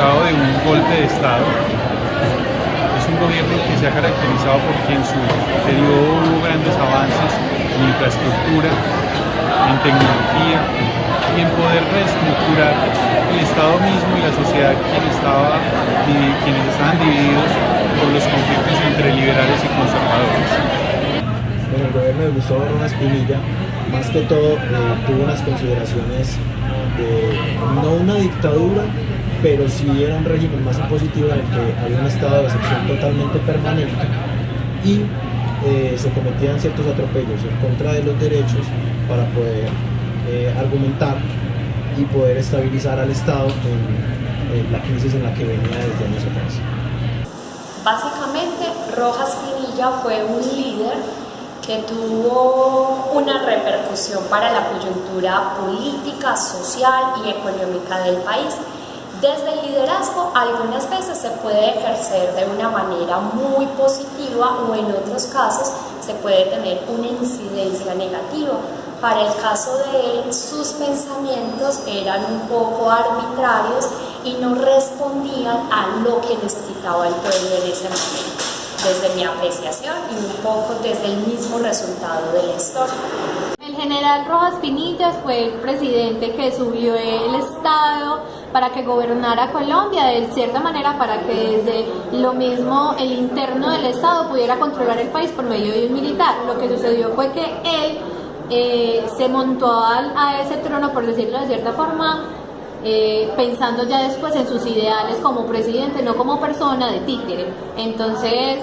resultado de un golpe de Estado. Es un gobierno que se ha caracterizado porque en su periodo hubo grandes avances en infraestructura, en tecnología y en poder reestructurar el Estado mismo y la sociedad quienes estaban divididos por los conflictos entre liberales y conservadores. Bueno, el gobierno de Gustavo Rojas Pinilla, más que todo, tuvo unas consideraciones de no una dictadura, pero sí era un régimen más impositivo en el que había un estado de excepción totalmente permanente y se cometían ciertos atropellos en contra de los derechos para poder argumentar y poder estabilizar al Estado en la crisis en la que venía desde años atrás. Básicamente, Rojas Pinilla fue un líder que tuvo una repercusión para la coyuntura política, social y económica del país. Desde el liderazgo, algunas veces se puede ejercer de una manera muy positiva o en otros casos se puede tener una incidencia negativa. Para el caso de él, sus pensamientos eran un poco arbitrarios y no respondían a lo que necesitaba el pueblo en ese momento, desde mi apreciación y un poco desde el mismo resultado de la historia. El general Rojas Pinilla fue el presidente que subió el Estado para que gobernara Colombia, de cierta manera para que desde lo mismo el interno del Estado pudiera controlar el país por medio de un militar. Lo que sucedió fue que él se montó a ese trono, por decirlo de cierta forma, pensando ya después en sus ideales como presidente, no como persona de títere. Entonces,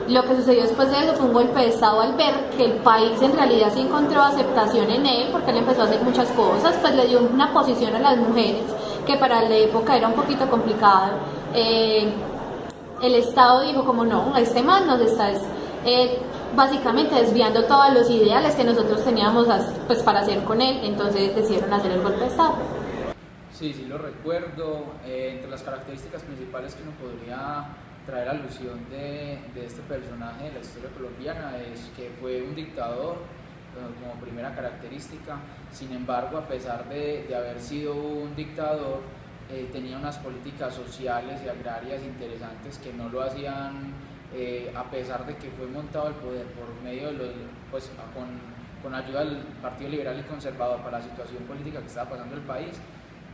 lo que sucedió después de eso fue un golpe de Estado al ver que el país en realidad sí encontró aceptación en él, porque él empezó a hacer muchas cosas, pues le dio una posición a las mujeres, que para la época era un poquito complicada. El Estado dijo como no, este man nos está básicamente desviando todos los ideales que nosotros teníamos pues para hacer con él, entonces decidieron hacer el golpe de Estado. Sí, sí lo recuerdo. Entre las características principales que uno podría traer alusión de este personaje de la historia colombiana es que fue un dictador como primera característica. Sin embargo, a pesar de haber sido un dictador, tenía unas políticas sociales y agrarias interesantes que no lo hacían, a pesar de que fue montado el poder por medio de con ayuda del Partido Liberal y Conservador para la situación política que estaba pasando el país.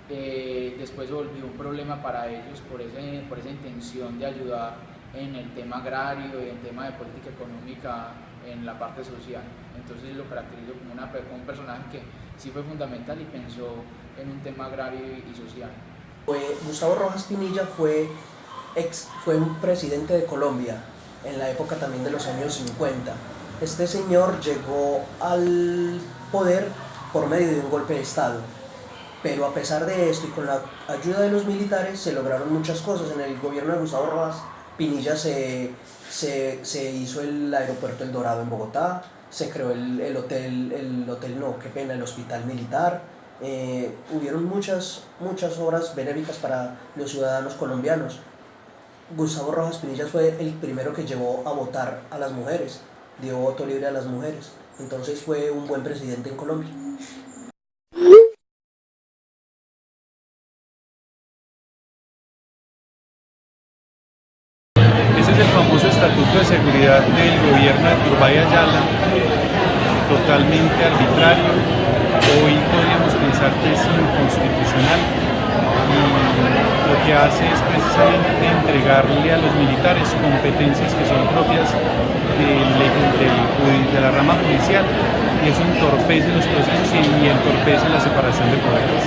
Después se volvió un problema para ellos por esa intención de ayudar en el tema agrario y en el tema de política económica en la parte social. Entonces lo caracterizo como un personaje que sí fue fundamental y pensó en un tema agrario y social. Gustavo Rojas Pinilla fue un presidente de Colombia en la época también de los años 50. Este señor llegó al poder por medio de un golpe de Estado. Pero a pesar de esto y con la ayuda de los militares se lograron muchas cosas. En el gobierno de Gustavo Rojas Pinilla se hizo el aeropuerto El Dorado en Bogotá, se creó el hospital militar, hubieron muchas obras benéficas para los ciudadanos colombianos. Gustavo Rojas Pinilla fue el primero que llevó a votar a las mujeres, dio voto libre a las mujeres, entonces fue un buen presidente en Colombia. El famoso estatuto de seguridad del gobierno de Turbay Ayala, totalmente arbitrario. Hoy podríamos pensar que es inconstitucional y lo que hace es precisamente entregarle a los militares competencias que son propias de la rama judicial, y eso entorpece los procesos y entorpece la separación de poderes.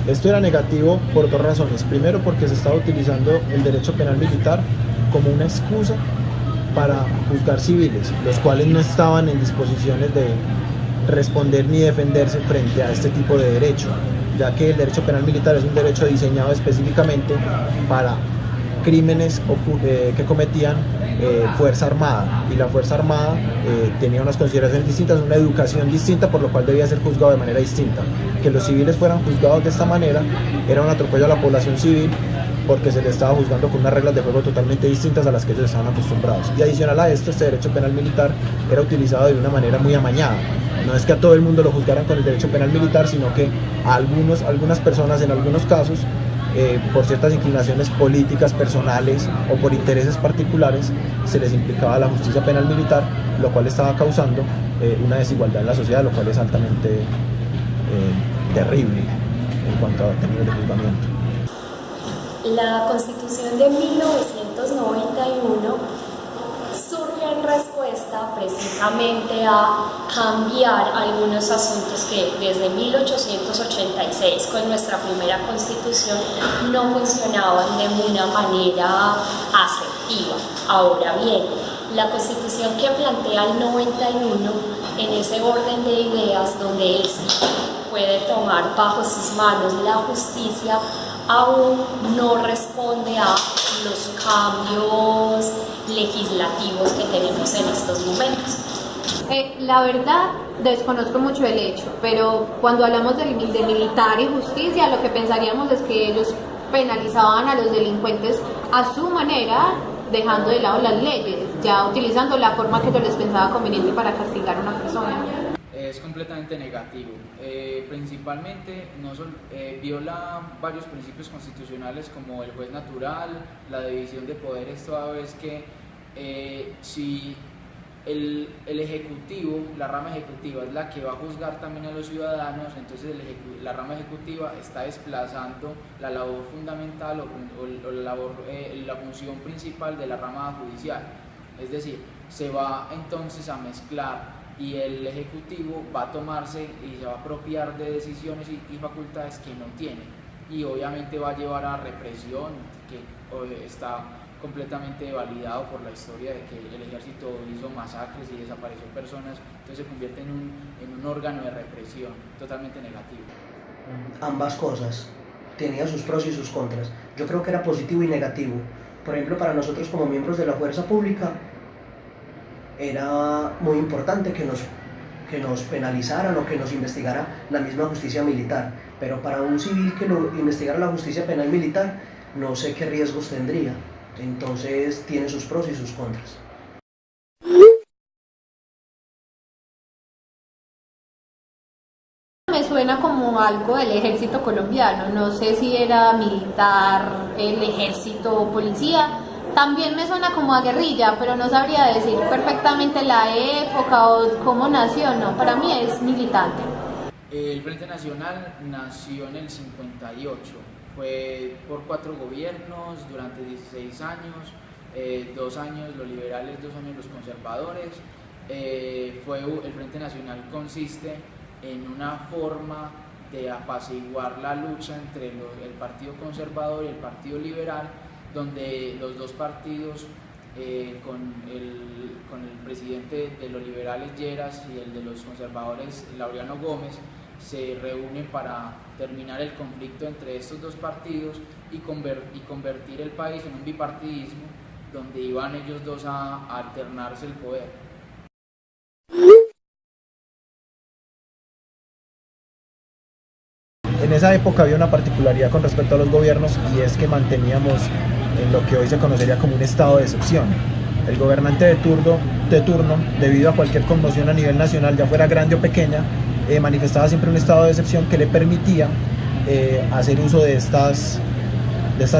Esto era negativo por dos razones. Primero, porque se estaba utilizando el derecho penal militar como una excusa para juzgar civiles, los cuales no estaban en disposiciones de responder ni defenderse frente a este tipo de derecho, ya que el derecho penal militar es un derecho diseñado específicamente para crímenes que cometían Fuerza Armada, y la Fuerza Armada tenía unas consideraciones distintas, una educación distinta, por lo cual debía ser juzgado de manera distinta. Que los civiles fueran juzgados de esta manera era un atropello a la población civil, porque se les estaba juzgando con unas reglas de juego totalmente distintas a las que ellos estaban acostumbrados. Y adicional a esto, este derecho penal militar era utilizado de una manera muy amañada. No es que a todo el mundo lo juzgaran con el derecho penal militar, sino que a algunas personas en algunos casos por ciertas inclinaciones políticas personales o por intereses particulares, se les implicaba a la justicia penal militar, lo cual estaba causando una desigualdad en la sociedad, lo cual es altamente terrible en cuanto a términos de juzgamiento. La Constitución de 1991 surge en respuesta precisamente a cambiar algunos asuntos que desde 1886 con nuestra primera Constitución no funcionaban de una manera asertiva. Ahora bien, la Constitución que plantea el 91 en ese orden de ideas donde él sí puede tomar bajo sus manos la justicia, aún no responde a los cambios legislativos que tenemos en estos momentos. La verdad, desconozco mucho el hecho, pero cuando hablamos de militar y justicia, lo que pensaríamos es que ellos penalizaban a los delincuentes a su manera, dejando de lado las leyes, ya utilizando la forma que les pensaba conveniente para castigar a una persona. Es completamente negativo. Principalmente viola varios principios constitucionales como el juez natural, la división de poderes, toda vez que si el Ejecutivo, la rama ejecutiva es la que va a juzgar también a los ciudadanos, entonces la rama ejecutiva está desplazando la labor fundamental la función principal de la rama judicial. Es decir, se va entonces a mezclar y el Ejecutivo va a tomarse y se va a apropiar de decisiones y facultades que no tiene, y obviamente va a llevar a represión, que está completamente validado por la historia de que el ejército hizo masacres y desapareció personas, entonces se convierte en un órgano de represión totalmente negativo. Ambas cosas, tenía sus pros y sus contras. Yo creo que era positivo y negativo. Por ejemplo, para nosotros como miembros de la fuerza pública, era muy importante que nos penalizaran o que nos investigara la misma justicia militar, pero para un civil que lo investigara la justicia penal militar, no sé qué riesgos tendría. Entonces tiene sus pros y sus contras. Me suena como algo del ejército colombiano, no sé si era militar, el ejército, policía. También me suena como a guerrilla, pero no sabría decir perfectamente la época o cómo nació, no, para mí es militante. El Frente Nacional nació en el 58, fue por 4 gobiernos durante 16 años, 2 años los liberales, 2 años los conservadores. El Frente Nacional consiste en una forma de apaciguar la lucha entre el Partido Conservador y el Partido Liberal, donde los dos partidos, con el presidente de los liberales Lleras y el de los conservadores Laureano Gómez, se reúnen para terminar el conflicto entre estos dos partidos y convertir el país en un bipartidismo donde iban ellos dos a alternarse el poder. En esa época había una particularidad con respecto a los gobiernos, y es que manteníamos en lo que hoy se conocería como un estado de excepción. El gobernante de turno, debido a cualquier conmoción a nivel nacional, ya fuera grande o pequeña, manifestaba siempre un estado de excepción que le permitía hacer uso de estas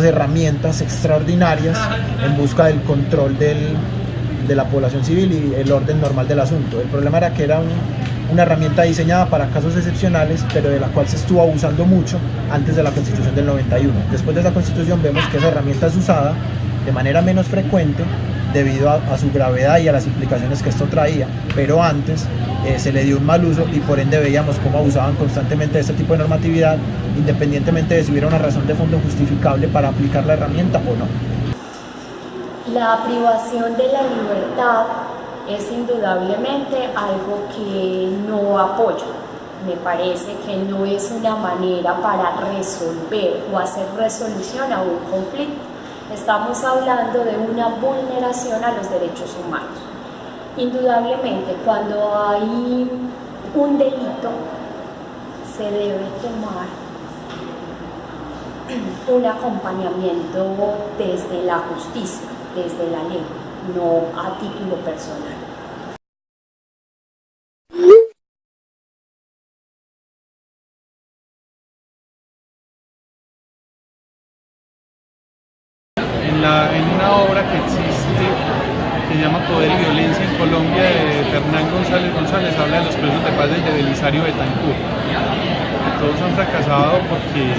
herramientas extraordinarias en busca del control de la población civil y el orden normal del asunto. El problema era que era una herramienta diseñada para casos excepcionales, pero de la cual se estuvo abusando mucho antes de la Constitución del 91. Después de esa Constitución vemos que esa herramienta es usada de manera menos frecuente debido a su gravedad y a las implicaciones que esto traía, pero antes se le dio un mal uso y por ende veíamos cómo abusaban constantemente de este tipo de normatividad, independientemente de si hubiera una razón de fondo justificable para aplicar la herramienta o no. La privación de la libertad es indudablemente algo que no apoyo. Me parece que no es una manera para resolver o hacer resolución a un conflicto. Estamos hablando de una vulneración a los derechos humanos. Indudablemente, cuando hay un delito, se debe tomar un acompañamiento desde la justicia, desde la ley, no a título personal. en una obra que existe, que se llama Poder y Violencia en Colombia, de Fernán González González, habla de los presos de paz desde Belisario Betancur. Todos han fracasado porque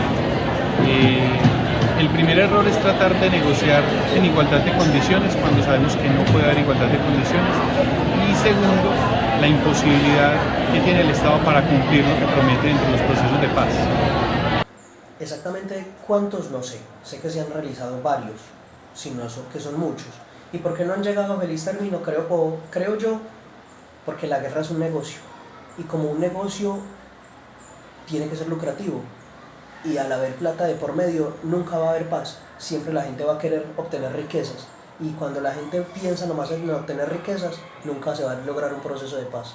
el primer error es tratar de negociar en igualdad de condiciones cuando sabemos que no puede haber igualdad de condiciones. Y segundo, la imposibilidad que tiene el Estado para cumplir lo que promete dentro de los procesos de paz. Exactamente cuántos no sé, sé que se han realizado varios, si no son, que son muchos. ¿Y por qué no han llegado a feliz término? Creo yo, porque la guerra es un negocio, y como un negocio tiene que ser lucrativo, y al haber plata de por medio nunca va a haber paz, siempre la gente va a querer obtener riquezas, y cuando la gente piensa nomás en obtener riquezas, nunca se va a lograr un proceso de paz.